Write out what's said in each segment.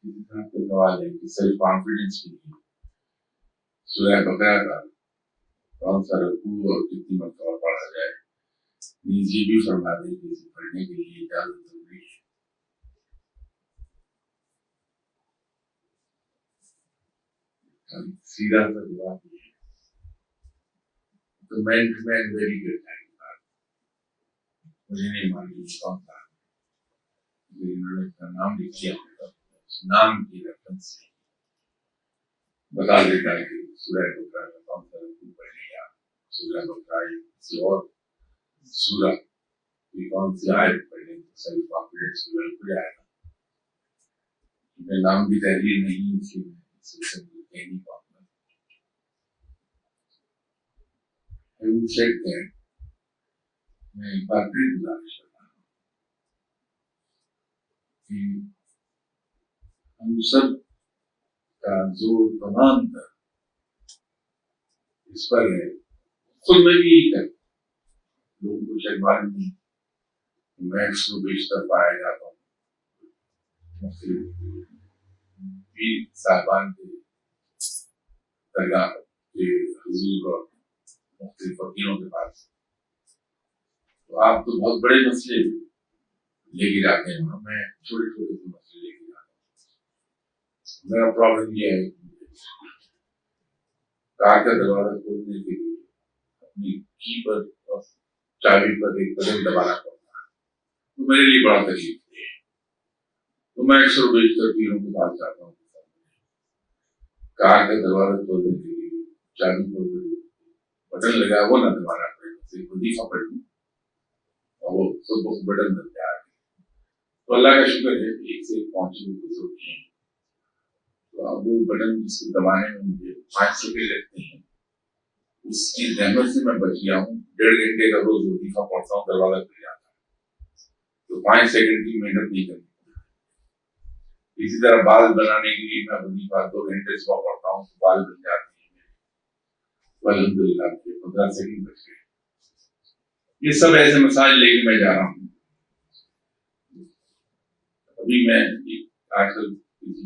اسی طرح کا سوال ہے کہ سیلف کانفیڈنس کے لیے سورہ بقرہ کا کون سا رکوع اور کتنی مرتبہ پڑھا جائے، نیز یہ بھی فرما دیں کہ اسے پڑھنے کے لیے اجازت ضروری ہے۔ سیدھا سا جواب یہ ہے تو میں ویری گڈ ٹائم مجھے نہیں معلوم کون تھا، انہوں نے اپنا نام لکھ دیا ہوگا، اس نام کی ریفرنس سے بتا دیتا ہے کہ سورہ بقرہ کا کون سا رکوع پڑھنے یا سورہ بقرہ یا کسی اور سورہ کی کون سی آیت پڑھنے تو سیلف کانفیڈنس لیول ہو جائے گا۔ میں نام بھی تحریر نہیں اس لیے میں کہہ نہیں پاؤں گا۔ میں ایک بار پھر گزارش کرتا ہوں کہ ہم سب کا زور تمام تر اس پر ہے، خود میں بھی یہی کرتا ہوں، لوگوں کو شاید معلوم نہیں، میں اکثر و بیشتر پایا جاتا ہوں مختلف پیر صاحبان کے درگاہ کے حضور اور مختلف فقیروں کے پاس، تو آپ تو بہت بڑے مسئلے لے کے جاتے ہیں، میں چھوٹے چھوٹے سے مسئلے لے کے جاتا ہوں۔ میرا پرابلم یہ ہے کہ کار کا دروازہ کھولنے کے لیے اپنی کی پر اور چابی پر ایک بٹن دبانا پڑتا ہے، تو میرے لیے بڑا تکلیف ہے، تو میں اکثر و بیشتر پیروں کے پاس جاتا ہوں، کار کا دروازہ کھولنے کے لیے چابی پر بٹن لگا وہ نہ دبانا پڑے، صرف وظیفہ پڑھ لوں اور وہ سب بٹن دب جائے۔ تو اللہ کا شکر ہے کہ ایک سے ایک پہنچے ہوئے بزرگ ہیں، تو اب وہ بٹن جس کو دبانے میں مجھے 5 سیکنڈ لگتے ہیں، اس کی زحمت سے میں بچ گیا ہوں۔ 1.5 گھنٹے کا روز وظیفہ پڑھتا ہوں، دروازہ کھل جاتا ہے، تو 5 سیکنڈ کی محنت نہیں کرنی۔ اسی طرح بال بنانے کے لیے میں وظیفہ 2 گھنٹے صبح پڑھتا ہوں تو بال بن جاتے ہیں، الحمد للہ 15 سیکنڈ بچ گئے۔ یہ سب ایسے مسائل لے کے میں جا رہا ہوں۔ ابھی میں آج کل کسی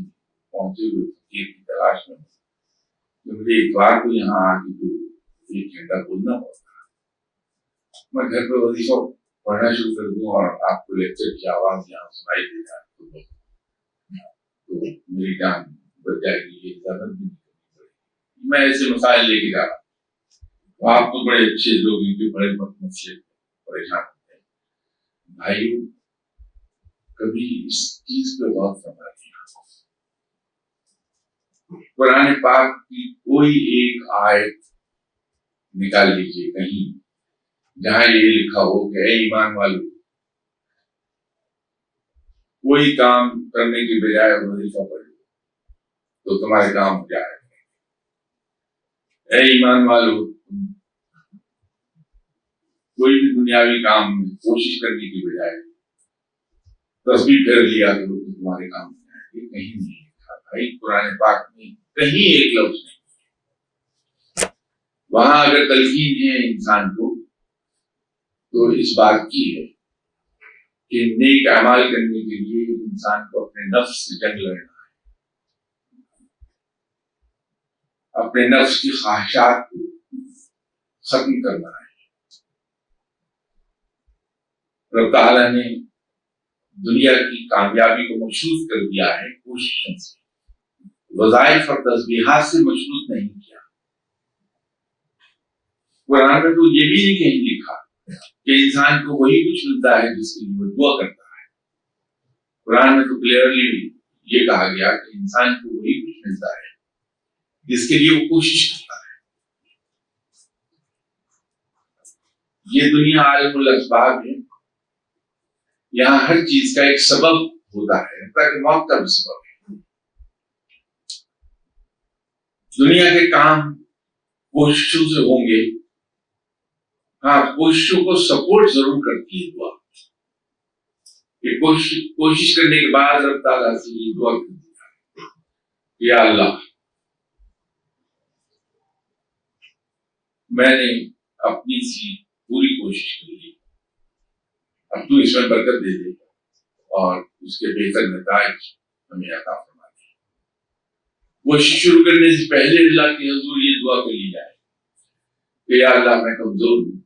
پہنچے ہوئے فقیر کی تلاش میں ہوں، تو مجھے اتوار کو یہاں آ کے 1 گھنٹہ بولنا پڑتا ہے، میں گھر پہ وظیفہ پڑھنا شروع کر دوں اور آپ کو لیکچر کی آواز یہاں سنائی دے جائے تو میری جان بچ جائے گی، یہ زیادہ بھی نہیں کرنی پڑے گی۔ میں ایسے مسائل لے کے جا رہا ہوں، آپ تو بڑے اچھے لوگ ہیں کہ بڑے مسئلے پریشان ہوتے ہیں۔ بھائیو کبھی اس چیز پہ غور فرمائیے، قرآن پاک کی کوئی ایک آیت نکال لیجیے کہیں جہاں یہ لکھا ہو کہ اے ایمان والو کوئی کام کرنے کی بجائے وظیفہ پڑھ لو تو تمہارے کام ہو جائے گا۔ اے ایمان والو کوئی بھی دنیاوی کام میں کوشش کرنے کی بجائے تسبیح پھیر لیا کرو تو تمہارے کام ہو جائے گا۔ کہیں نہیں لکھا بھائی، قرآن پاک میں کہیں ایک لفظ نہیں۔ وہاں اگر تلقین ہے انسان کو تو اس بات کی ہے کہ نیک اعمال کرنے کے لیے انسان کو اپنے نفس سے جنگ لڑنا ہے، اپنے نفس کی خواہشات کو ختم کرنا ہے۔ رب تعالیٰ نے دنیا کی کامیابی کو مشروط کر دیا ہے کوششوں سے، وظائف اور تسبیحات سے مشروط نہیں کیا۔ قرآن میں تو یہ بھی نہیں کہیں لکھا کہ انسان کو وہی کچھ ملتا ہے جس کے لیے وہ دعا کرتا ہے۔ قرآن میں تو کلیئرلی یہ کہا گیا کہ انسان کو وہی کچھ ملتا ہے جس کے لیے وہ کوشش کرتا ہے۔ یہ دنیا عالم الاسباب ہے، یہاں ہر چیز کا ایک سبب ہوتا ہے، حتیٰ کہ موت کا بھی سبب ہے۔ دنیا کے کام کوششوں سے ہوں گے، ہاں کوششوں کو سپورٹ ضرور کرتی ہے دعا، کہ کوشش کرنے کے بعد رب تعالیٰ سے یہ دعا کرتی ہے، یا اللہ میں نے اپنی سی پوری کوشش کر لی، اب تو اس میں برکت دے دے اور اس کے بہتر نتائج ہمیں عطا فرما۔ کوشش شروع کرنے سے پہلے اللہ کے حضور یہ دعا کر لی جائے کہ یا اللہ میں کمزور ہوں،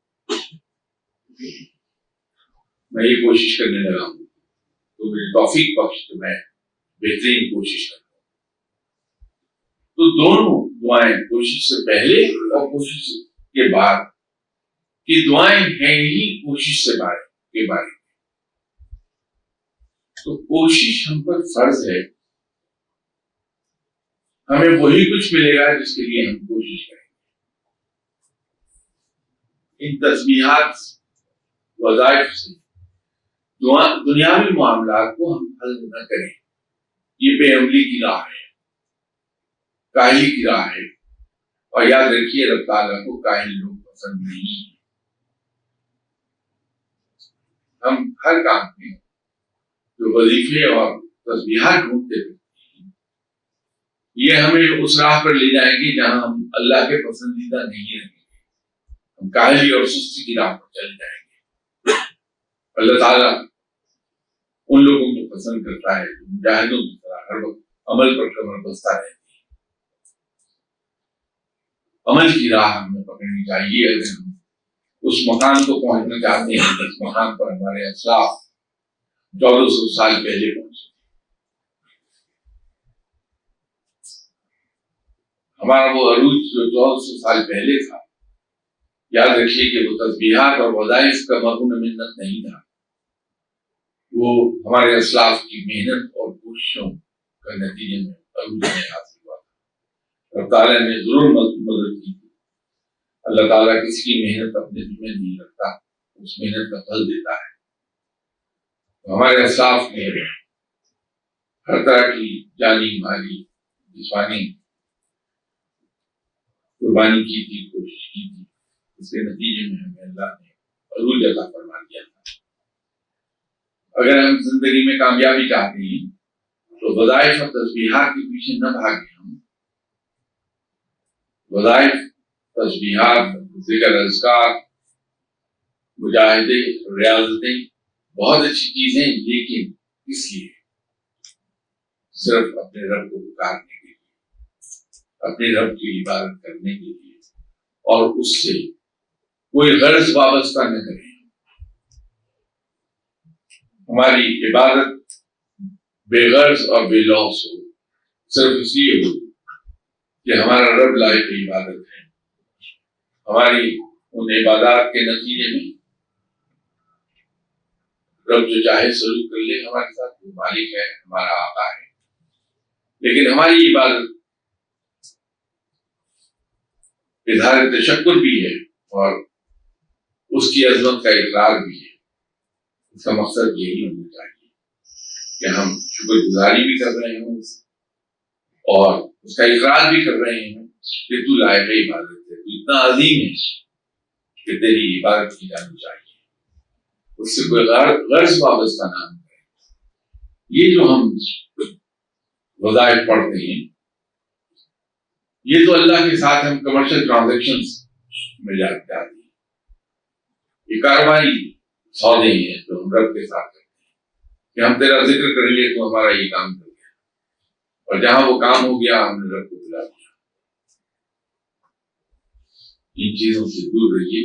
میں یہ کوشش کرنے لگا ہوں، تو مجھے توفیق بخش کہ میں بہترین کوشش کروں۔ تو دونوں دعائیں، کوشش سے پہلے اور کوشش کے بعد کی دعائیں ہیں ہی کوشش سے کے بارے میں۔ تو کوشش ہم پر فرض ہے، ہمیں وہی کچھ ملے گا جس کے لیے ہم کوشش کریں گے۔ ان تسبیحات وظائف سے دنیاوی معاملات کو ہم حل نہ کریں، یہ بے عملی کی راہ ہے، کاہلی کی راہ ہے، اور یاد رکھیے رب تعالیٰ کو کاہل لوگ پسند نہیں ہیں۔ ہم ہر کام میں جو وظیفے اور تسبیحات ڈھونڈتے ہیں یہ ہمیں اس راہ پر لے جائیں گے جہاں ہم اللہ کے پسندیدہ نہیں رہیں گے، ہم کاہلی اور سستی کی راہ پر چل جائیں گے۔ اللہ تعالیٰ ان لوگوں کو پسند کرتا ہے جو مجاہدوں کی طرح ہر وقت عمل پر کمر بستہ رہتے ہیں۔ عمل کی راہ ہمیں پکڑنی چاہیے اگر ہم اس مقام کو پہنچنا چاہتے ہیں جس مقام پر ہمارے اسلاف 1400 سال پہلے پہنچے۔ ہمارا وہ عروج جو 1400 سال پہلے تھا، یاد رکھیے کہ وہ تسبیحات اور وظائف کا مرہون منت نہیں تھا، وہ ہمارے اسلاف کی محنت اور کوششوں کا نتیجے میں عروج میں حاصل ہوا تھا۔ رب تعالیٰ نے ضرور مدد کی تھی۔ اللہ تعالیٰ کسی کی محنت اپنے ذمہ نہیں رکھتا، اس محنت کا پھل دیتا ہے۔ ہمارے اسلاف نے ہر طرح کی جانی مالی جسمانی قربانی کی تھی، کوشش کی تھی، اس کے نتیجے میں ہمیں اللہ نے عروج عطا فرما دیا تھا۔ اگر ہم زندگی میں کامیابی چاہتے ہیں تو وظائف اور تسبیحات کے پیچھے نہ بھاگیں۔ ہم وظائف، تسبیحات، ذکر، اذکار، مجاہدے، ریاضتیں بہت اچھی چیزیں، لیکن اس لیے صرف اپنے رب کو پکارنے کے لیے، اپنے رب کی عبادت کرنے کے لیے، اور اس سے کوئی غرض وابستہ نہ کریں۔ ہماری عبادت بے غرض اور بے لوث ہو، صرف اس لیے ہو کہ ہمارا رب لائق عبادت ہے۔ ہماری ان عبادات کے نتیجے میں رب جو چاہے سلوک کر لے ہمارے ساتھ، وہ مالک ہے، ہمارا آقا ہے۔ لیکن ہماری عبادت اظہار تشکر بھی ہے اور اس کی عظمت کا اقرار بھی ہے۔ اس کا مقصد یہی ہونا چاہیے کہ ہم شکر گزاری بھی کر رہے ہوں اور اس کا اقرار بھی کر رہے ہیں کہ تو لائق عبادت ہے، تو اتنا عظیم ہے کہ تیری عبادت کی جانی چاہیے، اس سے کوئی غرض وابستہ نہ ہو۔ یہ جو ہم وظائف پڑھتے ہیں یہ تو اللہ کے ساتھ ہم کمرشل ٹرانزیکشنز میں جاتے ہیں، یہ کاروباری سودے ہیں جو ہم رب کے ساتھ کرتے ہیں کہ ہم تیرا ذکر کریں گے تو ہمارا یہ کام کر گیا، اور جہاں وہ کام ہو گیا ہم نے رب کو بلا دیا۔ ان چیزوں سے دور رہیے۔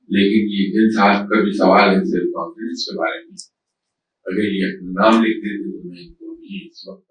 لیکن یہ جن صاحب کا بھی سوال ہے سیلف کانفیڈنس کے بارے میں، اگر یہ اپنا نام لکھ دیتے تو میں ان کو بھی اس وقت